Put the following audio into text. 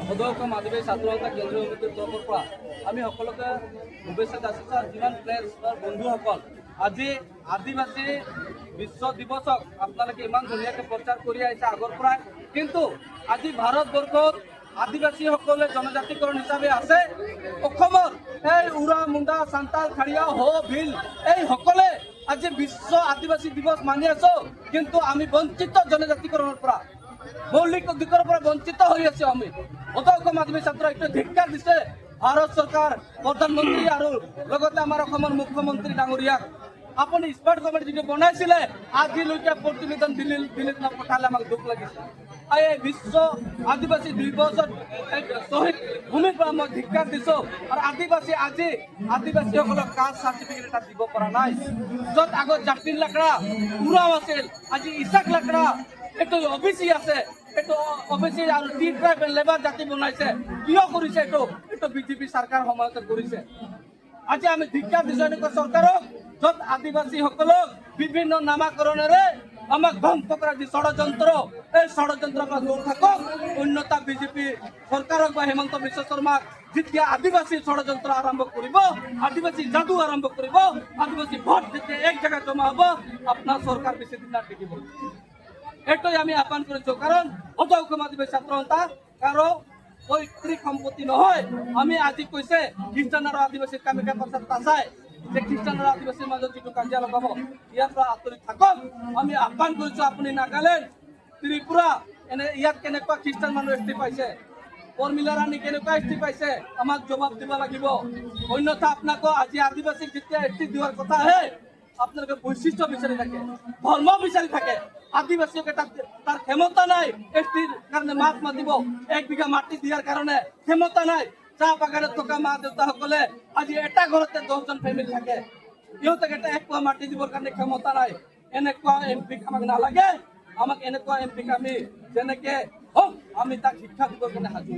সদৌ আদিবাসী ছাত্ৰ সন্থা কেন্দ্ৰীয় সমিতিৰ তৰফৰ পৰা আমি সকলোকে শুভেচ্ছা যাচিছোঁ। আৰু যিমান প্ৰেছৰ বন্ধুসকল আজি আদিবাসী বিশ্ব দিৱসক আপোনালোকে ইমান ধুনীয়াকৈ প্ৰচাৰ কৰি আহিছে আগৰ পৰাই, কিন্তু আজি ভাৰতবৰ্ষত আদিবাসীসকলে জনজাতিকৰণ হিচাপে আছে। অসমৰ এই উৰা মুণ্ডা চান্তাল খাৰিয়া হো ভিল এইসকলে আজি বিশ্ব আদিবাসী দিৱস মানি আছো, কিন্তু আমি বঞ্চিত জনজাতিকৰণৰ পৰা, মৌলিক অধিকাৰৰ পৰা বঞ্চিত হৈ আছো। আমি সদৌ আদিবাসী ছাত্ৰ এইটো ধিক্কাৰ দিছে ভাৰত চৰকাৰ, প্ৰধানমন্ত্ৰী আৰু লগতে আমাৰ অসমৰ মুখ্যমন্ত্ৰী ডাঙৰীয়াক। আপুনি স্মাৰ্ট কমিটি যিটো বনাইছিলে আজিলৈকে প্ৰতিবেদন দিল্লীত নপঠালে আমাক দুখ লাগিছে। এই বিশ্ব আদিবাসী দিৱসত শ্বহীদ ভূমিৰ পৰা মই ধিক্কাৰ দিছোঁ। আৰু আদিবাসীসকলক কাষ্ট চাৰ্টিফিকেট এটা দিব পৰা নাই। য'ত আগত জাতিৰ লাকৰা উৰাও আছিল, আজি ইছাক লাকৰা এইটো অবিচি আছে, এইটো অবিচি আৰু টি ট্ৰাইব এণ্ড লেবাৰ জাতি বনাইছে। কিয় কৰিছে এইটো বিজেপি চৰকাৰ সময়তে কৰিছে। আজি আমি ধিক্কাৰ দিছোঁ এনেকুৱা চৰকাৰক, য'ত আদিবাসীসকলক বিভিন্ন নামাকৰণেৰে আমাক ধ্বংস কৰা যি ষড়যন্ত্ৰ, এই ষড়যন্ত্ৰৰ পৰা দূৰ থাকক। অন্যথা বিজেপি চৰকাৰক বা হিমন্ত বিশ্ব শৰ্মাক যেতিয়া আদিবাসী ষড়যন্ত্ৰ আৰম্ভ কৰিব, আদিবাসী যাদু আৰম্ভ কৰিব, আদিবাসী ভোট যেতিয়া এক জায়গায় জমা হ'ব, আপোনাৰ চৰকাৰ বেছি দিন নাথাকিব। এইটোই আমি আহ্বান কৰিছোঁ। কাৰণ সদৌ আদিবাসী ছাত্ৰ সন্থা কাৰো পৈতৃক সম্পত্তি নহয়। আমি আজি কৈছে খ্ৰীষ্টান আৰু আদিবাসীৰ কামিকা কথাত নাচায় যে খ্ৰীষ্টান আৰু আদিবাসীৰ মাজত যিটো কাজিয়া লগাব, ইয়াৰ পৰা আঁতৰি থাকক। আমি আহ্বান কৰিছোঁ, আপুনি নাগালেণ্ড, ত্ৰিপুৰা ইয়াত কেনেকুৱা খ্ৰীষ্টান মানুহ এষ্টি পাইছে, উৰ্মিলা ৰাণী কেনেকুৱা এষ্টি পাইছে, আমাক জবাব দিব লাগিব। অন্যথা আপোনাকো আজি আদিবাসীক যেতিয়া এষ্টি দিয়াৰ কথা আহে, আপোনালোকে বৈশিষ্ট্য বিচাৰি থাকে, ধৰ্ম বিচাৰি থাকে। আদিবাসীক তাৰ ক্ষমতা নাই এষ্টিৰ কাৰণে মাত মাতিব, 1 বিঘা মাটি দিয়াৰ কাৰণে ক্ষমতা নাই। চাহ বাগানত থকা মা দেউতাসকলে আজি এটা ঘৰতে 10জন ফেমিলি থাকে, সিহঁতক এটা 1 পোৱা মাটি দিবৰ কাৰণে ক্ষমতা নাই। এনেকুৱা MP আমাক নালাগে। আমাক এনেকুৱা MP আমি যেনেকে হওক আমি তাক শিক্ষা দিবৰ কাৰণে সাজু।